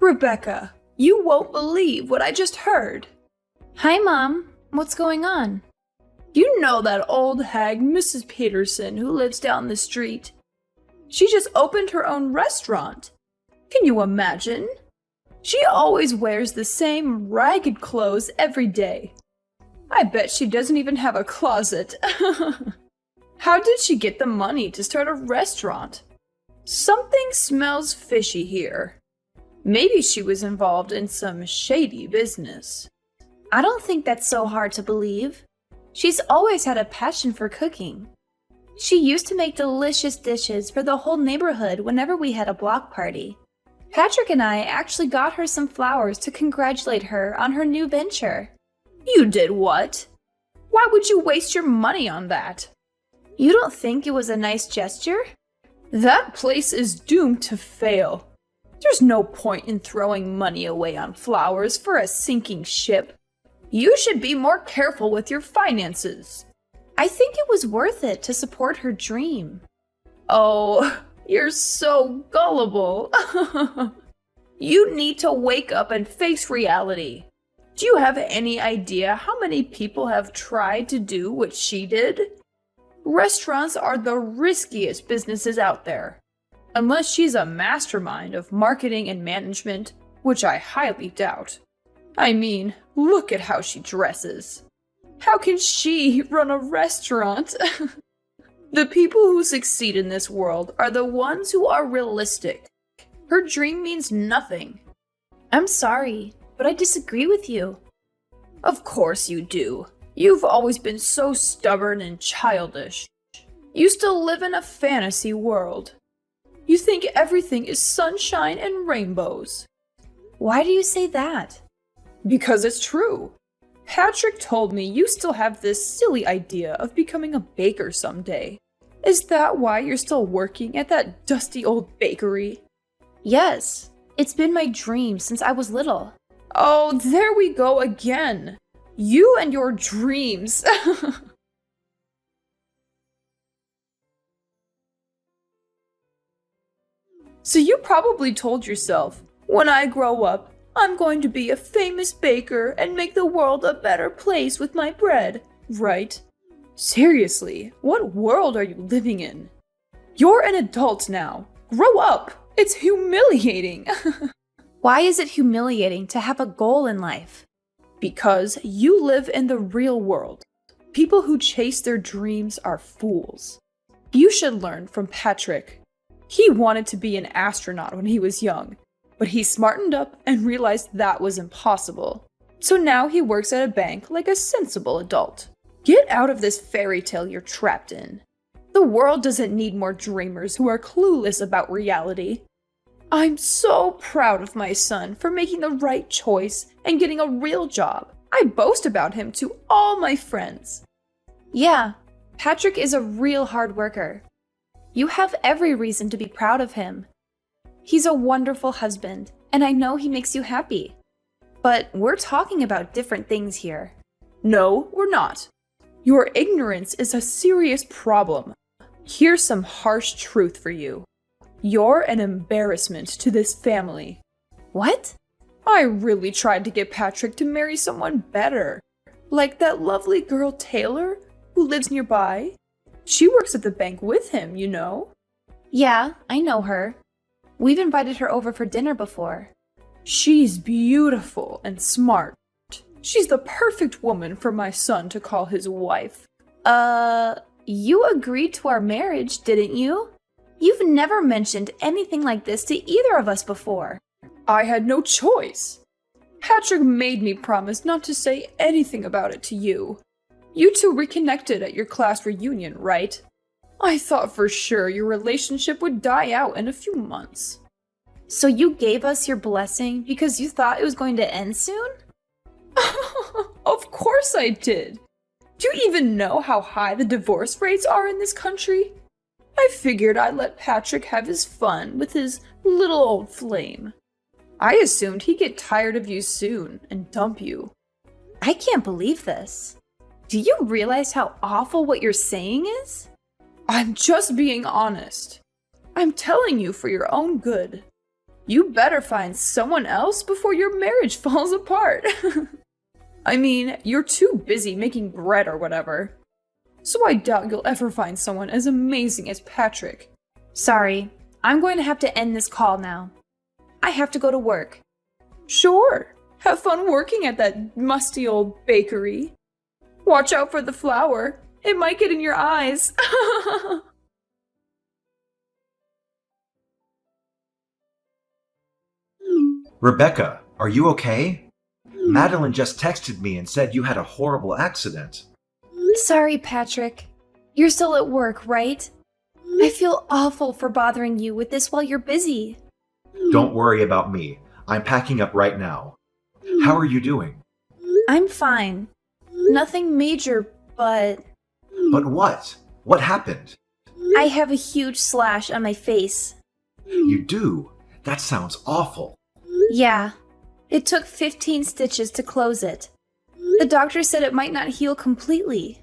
Rebecca, you won't believe what I just heard. Hi, Mom. What's going on? You know that old hag, Mrs. Peterson, who lives down the street? She just opened her own restaurant. Can you imagine? She always wears the same ragged clothes every day. I bet she doesn't even have a closet. How did she get the money to start a restaurant? Something smells fishy here. Maybe she was involved in some shady business. I don't think that's so hard to believe. She's always had a passion for cooking. She used to make delicious dishes for the whole neighborhood whenever we had a block party. Patrick and I actually got her some flowers to congratulate her on her new venture. You did what? Why would you waste your money on that? You don't think it was a nice gesture? That place is doomed to fail. There's no point in throwing money away on flowers for a sinking ship. You should be more careful with your finances. I think it was worth it to support her dream. Oh, you're so gullible. You need to wake up and face reality. Do you have any idea how many people have tried to do what she did? Restaurants are the riskiest businesses out there. Unless she's a mastermind of marketing and management, which I highly doubt. I mean, look at how she dresses. How can she run a restaurant? The people who succeed in this world are the ones who are realistic. Her dream means nothing. I'm sorry, but I disagree with you. Of course you do. You've always been so stubborn and childish. You still live in a fantasy world. You think everything is sunshine and rainbows. Why do you say that? Because it's true. Patrick told me you still have this silly idea of becoming a baker someday. Is that why you're still working at that dusty old bakery? Yes, it's been my dream since I was little. Oh, there we go again. You and your dreams. So you probably told yourself, when I grow up, I'm going to be a famous baker and make the world a better place with my bread, right? Seriously, what world are you living in? You're an adult now. Grow up. It's humiliating. Why is it humiliating to have a goal in life? Because you live in the real world. People who chase their dreams are fools. You should learn from Patrick. He wanted to be an astronaut when he was young, but he smartened up and realized that was impossible. So now he works at a bank like a sensible adult. Get out of this fairy tale you're trapped in. The world doesn't need more dreamers who are clueless about reality. I'm so proud of my son for making the right choice and getting a real job. I boast about him to all my friends. Yeah, Patrick is a real hard worker. You have every reason to be proud of him. He's a wonderful husband, and I know he makes you happy. But we're talking about different things here. No, we're not. Your ignorance is a serious problem. Here's some harsh truth for you. You're an embarrassment to this family. What? I really tried to get Patrick to marry someone better. Like that lovely girl Taylor, who lives nearby. She works at the bank with him, you know. Yeah, I know her. We've invited her over for dinner before. She's beautiful and smart. She's the perfect woman for my son to call his wife. You agreed to our marriage, didn't you? You've never mentioned anything like this to either of us before. I had no choice. Patrick made me promise not to say anything about it to you. You two reconnected at your class reunion, right? I thought for sure your relationship would die out in a few months. So you gave us your blessing because you thought it was going to end soon? Of course I did. Do you even know how high the divorce rates are in this country? I figured I'd let Patrick have his fun with his little old flame. I assumed he'd get tired of you soon and dump you. I can't believe this. Do you realize how awful what you're saying is? I'm just being honest. I'm telling you for your own good. You better find someone else before your marriage falls apart. I mean, you're too busy making bread or whatever. So I doubt you'll ever find someone as amazing as Patrick. Sorry, I'm going to have to end this call now. I have to go to work. Sure, have fun working at that musty old bakery. Watch out for the flour. It might get in your eyes. Rebecca, are you okay? Madeline just texted me and said you had a horrible accident. Sorry, Patrick. You're still at work, right? I feel awful for bothering you with this while you're busy. Don't worry about me. I'm packing up right now. How are you doing? I'm fine. Nothing major, but But what? What happened? I have a huge slash on my face. You do? That sounds awful. Yeah, it took 15 stitches to close it. The doctor said it might not heal completely.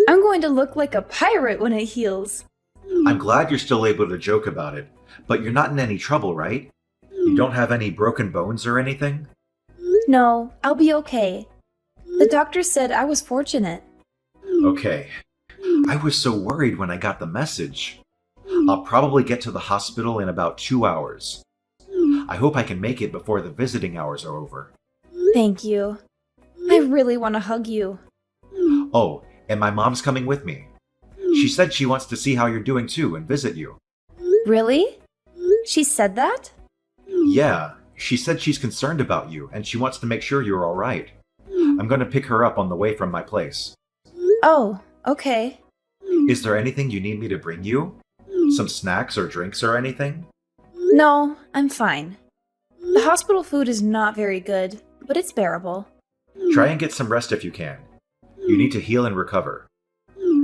I'm going to look like a pirate when it heals. I'm glad you're still able to joke about it, but you're not in any trouble, right? You don't have any broken bones or anything? No, I'll be okay. The doctor said I was fortunate. Okay. I was so worried when I got the message. I'll probably get to the hospital in about 2 hours. I hope I can make it before the visiting hours are over. Thank you. I really want to hug you. Oh, and my mom's coming with me. She said she wants to see how you're doing too and visit you. Really? She said that? Yeah, she said she's concerned about you and she wants to make sure you're alright. I'm going to pick her up on the way from my place. Oh, okay. Is there anything you need me to bring you? Some snacks or drinks or anything? No, I'm fine. The hospital food is not very good, but it's bearable. Try and get some rest if you can. You need to heal and recover.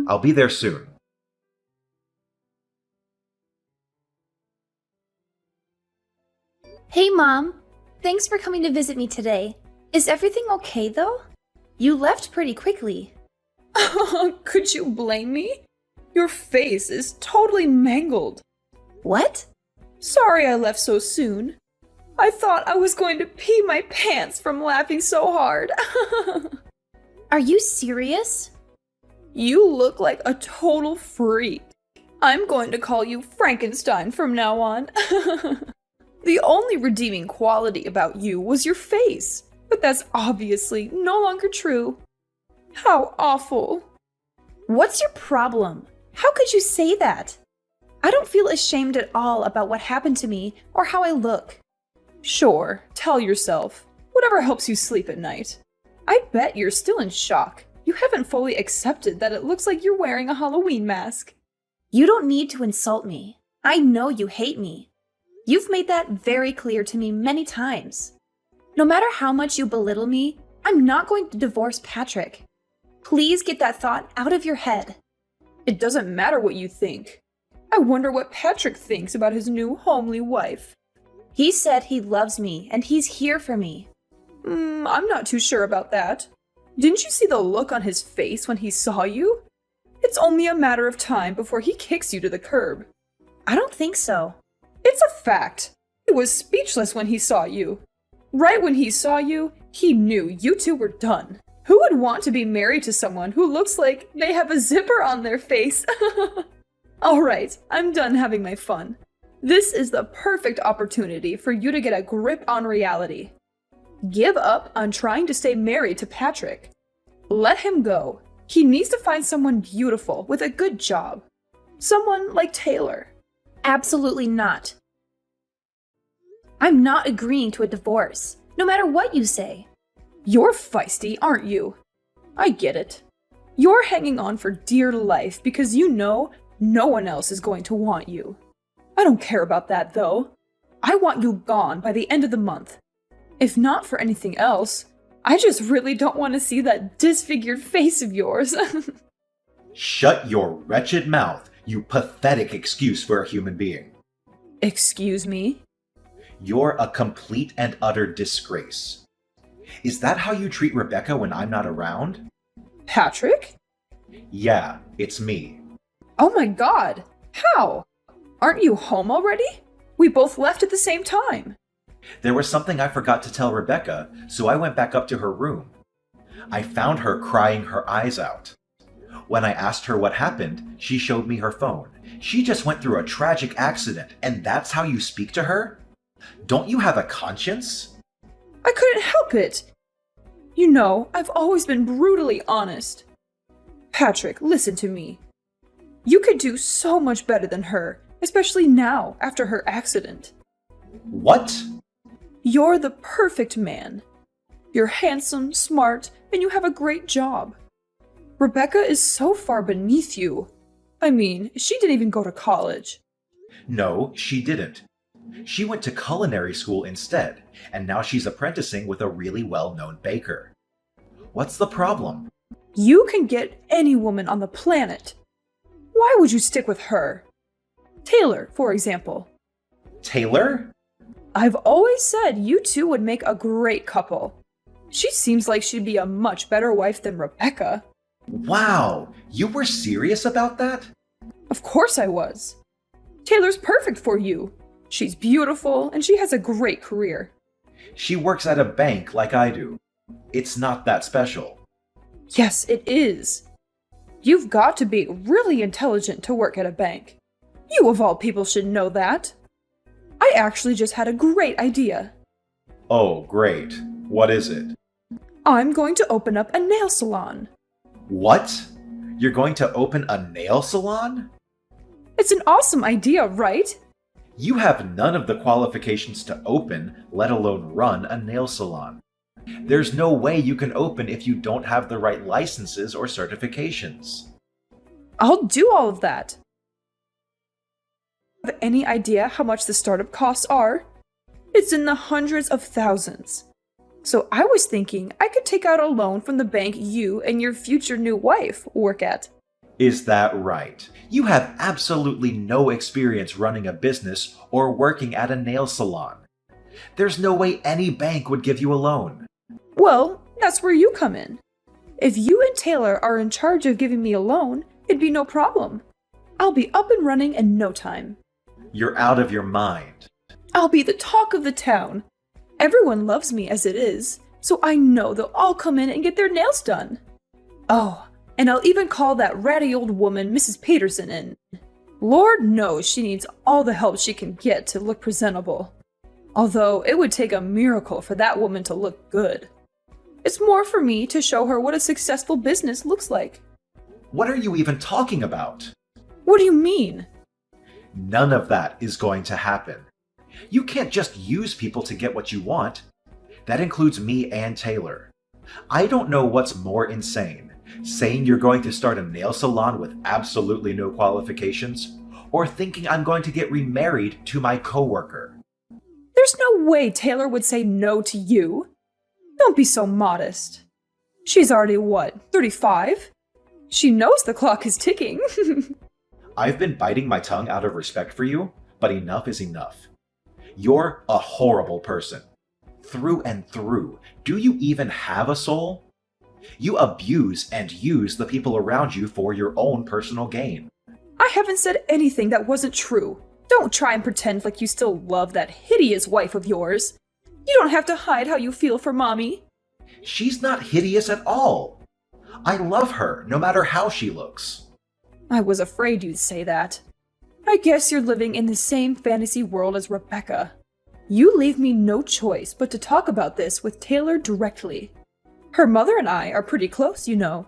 I'll be there soon. Hey, Mom. Thanks for coming to visit me today. Is everything okay, though? You left pretty quickly. Could you blame me? Your face is totally mangled. What? Sorry I left so soon. I thought I was going to pee my pants from laughing so hard. Are you serious? You look like a total freak. I'm going to call you Frankenstein from now on. The only redeeming quality about you was your face, but that's obviously no longer true. How awful. What's your problem? How could you say that? I don't feel ashamed at all about what happened to me or how I look. Sure, tell yourself. Whatever helps you sleep at night. I bet you're still in shock. You haven't fully accepted that it looks like you're wearing a Halloween mask. You don't need to insult me. I know you hate me. You've made that very clear to me many times. No matter how much you belittle me, I'm not going to divorce Patrick. Please get that thought out of your head. It doesn't matter what you think. I wonder what Patrick thinks about his new homely wife. He said he loves me and he's here for me. I'm not too sure about that. Didn't you see the look on his face when he saw you? It's only a matter of time before he kicks you to the curb. I don't think so. It's a fact. He was speechless when he saw you. Right when he saw you, he knew you two were done. Who would want to be married to someone who looks like they have a zipper on their face? Alright, I'm done having my fun. This is the perfect opportunity for you to get a grip on reality. Give up on trying to stay married to Patrick. Let him go. He needs to find someone beautiful with a good job. Someone like Taylor. Absolutely not. I'm not agreeing to a divorce, no matter what you say. You're feisty, aren't you? I get it. You're hanging on for dear life because you know no one else is going to want you. I don't care about that, though. I want you gone by the end of the month. If not for anything else, I just really don't want to see that disfigured face of yours. Shut your wretched mouth, you pathetic excuse for a human being. Excuse me? You're a complete and utter disgrace. Is that how you treat Rebecca when I'm not around? Patrick? Yeah, it's me. Oh my god! How? Aren't you home already? We both left at the same time. There was something I forgot to tell Rebecca, so I went back up to her room. I found her crying her eyes out. When I asked her what happened, she showed me her phone. She just went through a tragic accident, and that's how you speak to her? Don't you have a conscience? I couldn't help it. You know, I've always been brutally honest. Patrick, listen to me. You could do so much better than her, especially now, after her accident. What? You're the perfect man. You're handsome, smart, and you have a great job. Rebecca is so far beneath you. I mean, she didn't even go to college. No, she didn't. She went to culinary school instead, and now she's apprenticing with a really well-known baker. What's the problem? You can get any woman on the planet. Why would you stick with her? Taylor, for example. Taylor? I've always said you two would make a great couple. She seems like she'd be a much better wife than Rebecca. Wow, you were serious about that? Of course I was. Taylor's perfect for you. She's beautiful, and she has a great career. She works at a bank like I do. It's not that special. Yes, it is. You've got to be really intelligent to work at a bank. You of all people should know that. I actually just had a great idea. Oh, great. What is it? I'm going to open up a nail salon. What? You're going to open a nail salon? It's an awesome idea, right? You have none of the qualifications to open, let alone run a nail salon. There's no way you can open if you don't have the right licenses or certifications. I'll do all of that. Have any idea how much the startup costs are? It's in the hundreds of thousands. So I was thinking I could take out a loan from the bank you and your future new wife work at. Is that right? You have absolutely no experience running a business or working at a nail salon. There's no way any bank would give you a loan. Well, that's where you come in. If you and Taylor are in charge of giving me a loan, it'd be no problem. I'll be up and running in no time. You're out of your mind. I'll be the talk of the town. Everyone loves me as it is, so I know they'll all come in and get their nails done. Oh, and I'll even call that ratty old woman Mrs. Peterson in. Lord knows she needs all the help she can get to look presentable. Although it would take a miracle for that woman to look good. It's more for me to show her what a successful business looks like. What are you even talking about? What do you mean? None of that is going to happen. You can't just use people to get what you want. That includes me and Taylor. I don't know what's more insane, saying you're going to start a nail salon with absolutely no qualifications, or thinking I'm going to get remarried to my coworker. There's no way Taylor would say no to you. Don't be so modest. She's already, 35? She knows the clock is ticking. I've been biting my tongue out of respect for you, but enough is enough. You're a horrible person. Through and through. Do you even have a soul? You abuse and use the people around you for your own personal gain. I haven't said anything that wasn't true. Don't try and pretend like you still love that hideous wife of yours. You don't have to hide how you feel for Mommy. She's not hideous at all. I love her, no matter how she looks. I was afraid you'd say that. I guess you're living in the same fantasy world as Rebecca. You leave me no choice but to talk about this with Taylor directly. Her mother and I are pretty close, you know.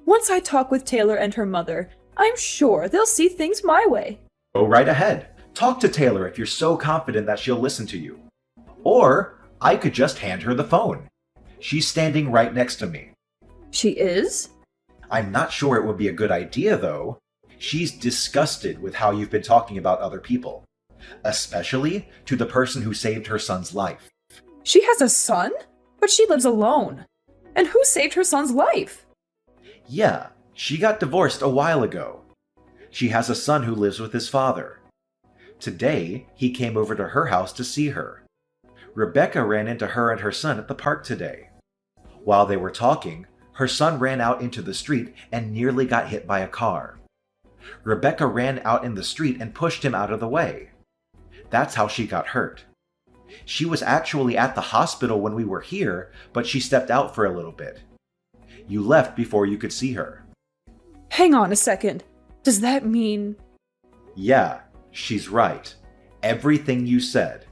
Once I talk with Taylor and her mother, I'm sure they'll see things my way. Go right ahead. Talk to Taylor if you're so confident that she'll listen to you. Or I could just hand her the phone. She's standing right next to me. She is? I'm not sure it would be a good idea, though. She's disgusted with how you've been talking about other people, especially to the person who saved her son's life. She has a son? But she lives alone. And who saved her son's life? Yeah, she got divorced a while ago. She has a son who lives with his father. Today, he came over to her house to see her. Rebecca ran into her and her son at the park today. While they were talking, her son ran out into the street and nearly got hit by a car. Rebecca ran out in the street and pushed him out of the way. That's how she got hurt. She was actually at the hospital when we were here, but she stepped out for a little bit. You left before you could see her. Hang on a second. Does that mean... Yeah, she's right. Everything you said.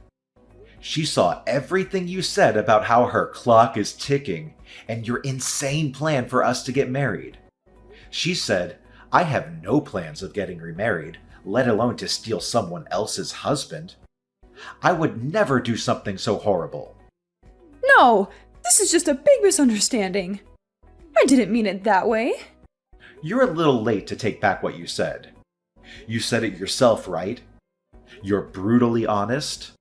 She saw everything you said about how her clock is ticking and your insane plan for us to get married. She said, I have no plans of getting remarried, let alone to steal someone else's husband. I would never do something so horrible. No, this is just a big misunderstanding. I didn't mean it that way. You're a little late to take back what you said. You said it yourself, right? You're brutally honest.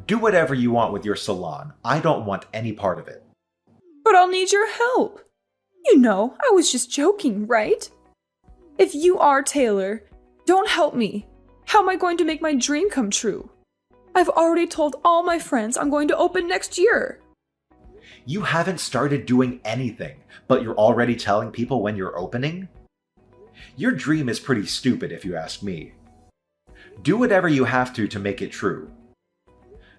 Do whatever you want with your salon. I don't want any part of it. But I'll need your help. You know, I was just joking, right? If you are Taylor, don't help me. How am I going to make my dream come true? I've already told all my friends I'm going to open next year. You haven't started doing anything, but you're already telling people when you're opening? Your dream is pretty stupid if you ask me. Do whatever you have to make it true.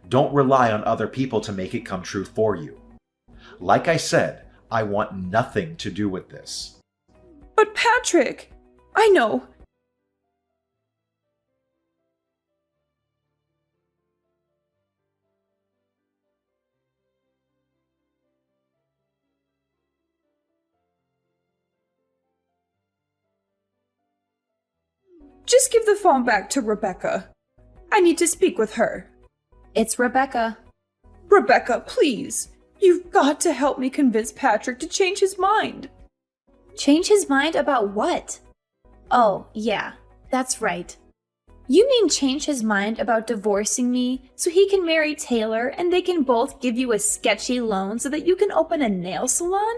Don't rely on other people to make it come true for you. Like I said, I want nothing to do with this. But Patrick, I know. Just give the phone back to Rebecca. I need to speak with her. It's Rebecca. Rebecca, please. You've got to help me convince Patrick to change his mind. Change his mind about what? Oh, yeah, that's right. You mean change his mind about divorcing me so he can marry Taylor and they can both give you a sketchy loan so that you can open a nail salon?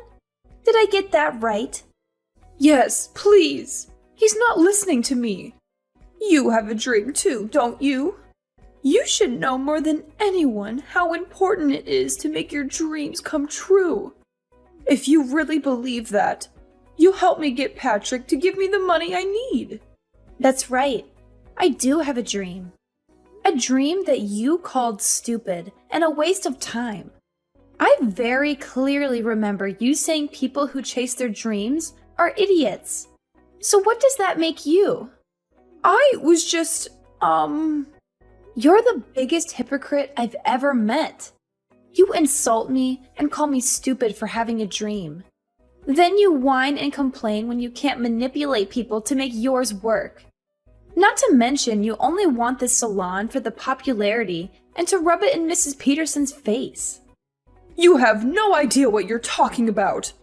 Did I get that right? Yes, please. He's not listening to me. You have a dream too, don't you? You should know more than anyone how important it is to make your dreams come true. If you really believe that, you'll help me get Patrick to give me the money I need. That's right. I do have a dream. A dream that you called stupid and a waste of time. I very clearly remember you saying people who chase their dreams are idiots. So what does that make you? I was just, You're the biggest hypocrite I've ever met. You insult me and call me stupid for having a dream. Then you whine and complain when you can't manipulate people to make yours work. Not to mention, you only want this salon for the popularity and to rub it in Mrs. Peterson's face. You have no idea what you're talking about.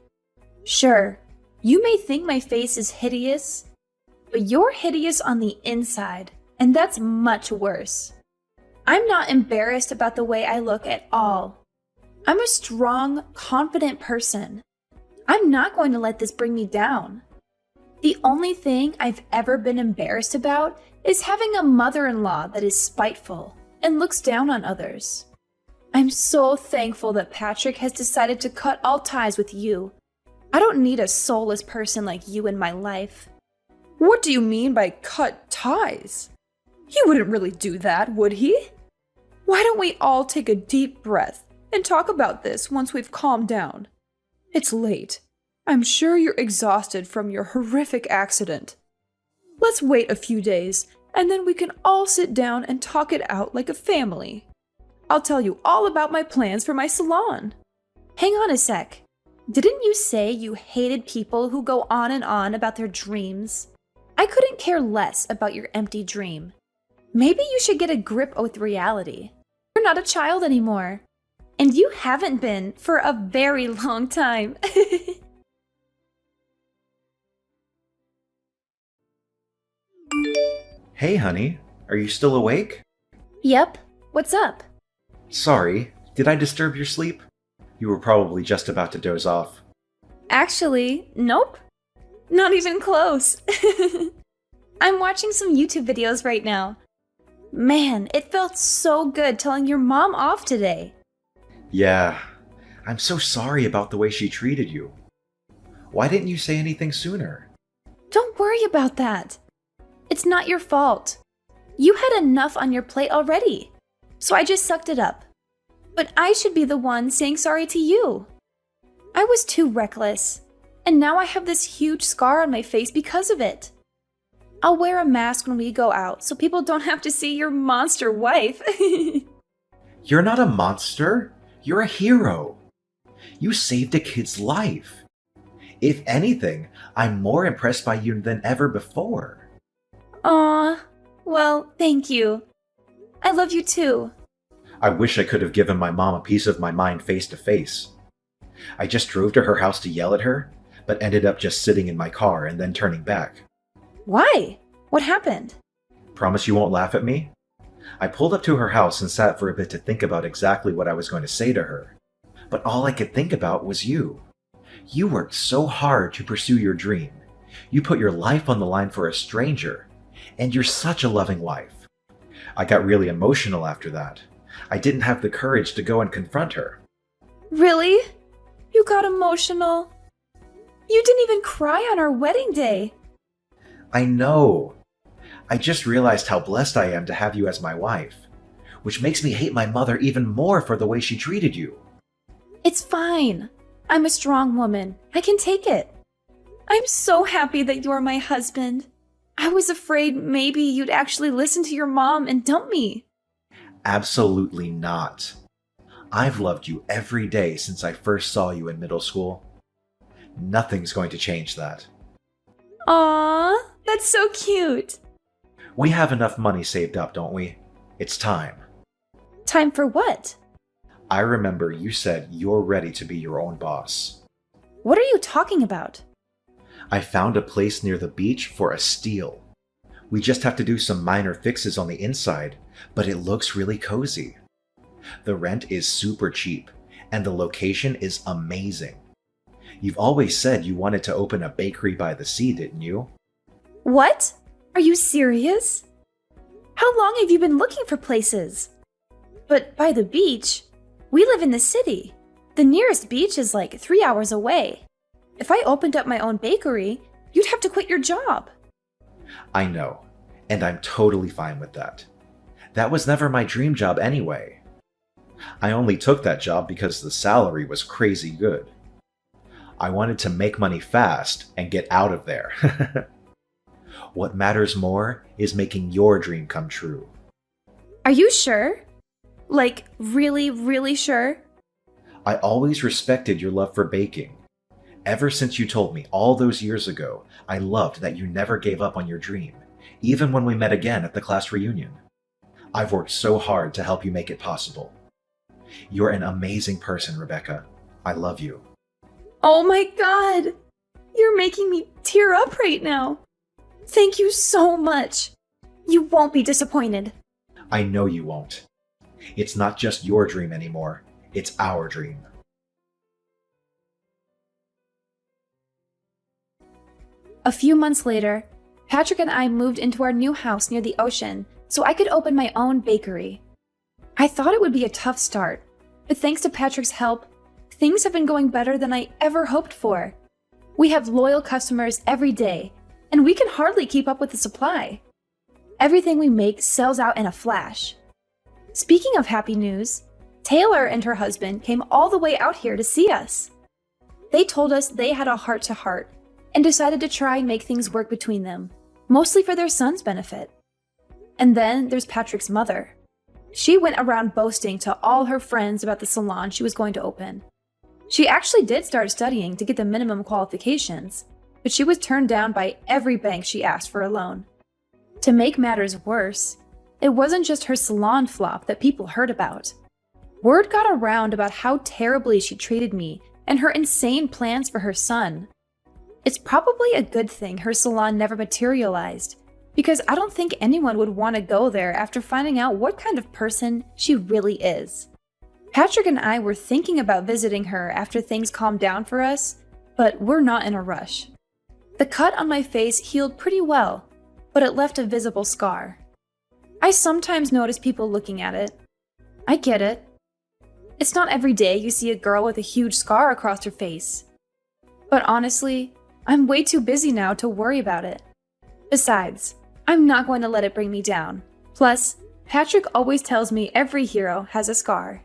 Sure, you may think my face is hideous, but you're hideous on the inside, and that's much worse. I'm not embarrassed about the way I look at all. I'm a strong, confident person. I'm not going to let this bring me down. The only thing I've ever been embarrassed about is having a mother-in-law that is spiteful and looks down on others. I'm so thankful that Patrick has decided to cut all ties with you. I don't need a soulless person like you in my life. What do you mean by cut ties? He wouldn't really do that, would he? Why don't we all take a deep breath and talk about this once we've calmed down? It's late. I'm sure you're exhausted from your horrific accident. Let's wait a few days, and then we can all sit down and talk it out like a family. I'll tell you all about my plans for my salon. Hang on a sec. Didn't you say you hated people who go on and on about their dreams? I couldn't care less about your empty dream. Maybe you should get a grip with reality. You're not a child anymore. And you haven't been for a very long time. Hey, honey, are you still awake? Yep. What's up? Sorry, did I disturb your sleep? You were probably just about to doze off. Actually, nope. Not even close. I'm watching some YouTube videos right now. Man, it felt so good telling your mom off today. Yeah, I'm so sorry about the way she treated you. Why didn't you say anything sooner? Don't worry about that. It's not your fault. You had enough on your plate already, so I just sucked it up. But I should be the one saying sorry to you. I was too reckless, and now I have this huge scar on my face because of it. I'll wear a mask when we go out so people don't have to see your monster wife. You're not a monster. You're a hero. You saved a kid's life. If anything, I'm more impressed by you than ever before. Aw, well, thank you. I love you too. I wish I could have given my mom a piece of my mind face to face. I just drove to her house to yell at her, but ended up just sitting in my car and then turning back. Why? What happened? Promise you won't laugh at me? I pulled up to her house and sat for a bit to think about exactly what I was going to say to her. But all I could think about was you. You worked so hard to pursue your dream. You put your life on the line for a stranger. And you're such a loving wife. I got really emotional after that. I didn't have the courage to go and confront her. Really? You got emotional? You didn't even cry on our wedding day. I know. I just realized how blessed I am to have you as my wife, which makes me hate my mother even more for the way she treated you. It's fine. I'm a strong woman. I can take it. I'm so happy that you're my husband. I was afraid maybe you'd actually listen to your mom and dump me. Absolutely not. I've loved you every day since I first saw you in middle school. Nothing's going to change that. Aww, that's so cute. We have enough money saved up, don't we? It's time. Time for what? I remember you said you're ready to be your own boss. What are you talking about? I found a place near the beach for a steal. We just have to do some minor fixes on the inside, but it looks really cozy. The rent is super cheap, and the location is amazing. You've always said you wanted to open a bakery by the sea, didn't you? What? Are you serious? How long have you been looking for places? But by the beach? We live in the city. The nearest beach is like 3 hours away. If I opened up my own bakery, you'd have to quit your job. I know, and I'm totally fine with that. That was never my dream job anyway. I only took that job because the salary was crazy good. I wanted to make money fast and get out of there. What matters more is making your dream come true. Are you sure? Like, really, really sure? I always respected your love for baking. Ever since you told me all those years ago, I loved that you never gave up on your dream, even when we met again at the class reunion. I've worked so hard to help you make it possible. You're an amazing person, Rebecca. I love you. Oh my god! You're making me tear up right now. Thank you so much. You won't be disappointed. I know you won't. It's not just your dream anymore. It's our dream. A few months later, Patrick and I moved into our new house near the ocean so I could open my own bakery. I thought it would be a tough start, but thanks to Patrick's help, things have been going better than I ever hoped for. We have loyal customers every day, and we can hardly keep up with the supply. Everything we make sells out in a flash. Speaking of happy news, Taylor and her husband came all the way out here to see us. They told us they had a heart-to-heart and decided to try and make things work between them, mostly for their son's benefit. And then there's Patrick's mother. She went around boasting to all her friends about the salon she was going to open. She actually did start studying to get the minimum qualifications, but she was turned down by every bank she asked for a loan. To make matters worse, it wasn't just her salon flop that people heard about. Word got around about how terribly she treated me and her insane plans for her son. It's probably a good thing her salon never materialized, because I don't think anyone would want to go there after finding out what kind of person she really is. Patrick and I were thinking about visiting her after things calmed down for us, but we're not in a rush. The cut on my face healed pretty well, but it left a visible scar. I sometimes notice people looking at it. I get it. It's not every day you see a girl with a huge scar across her face. But honestly, I'm way too busy now to worry about it. Besides, I'm not going to let it bring me down. Plus, Patrick always tells me every hero has a scar.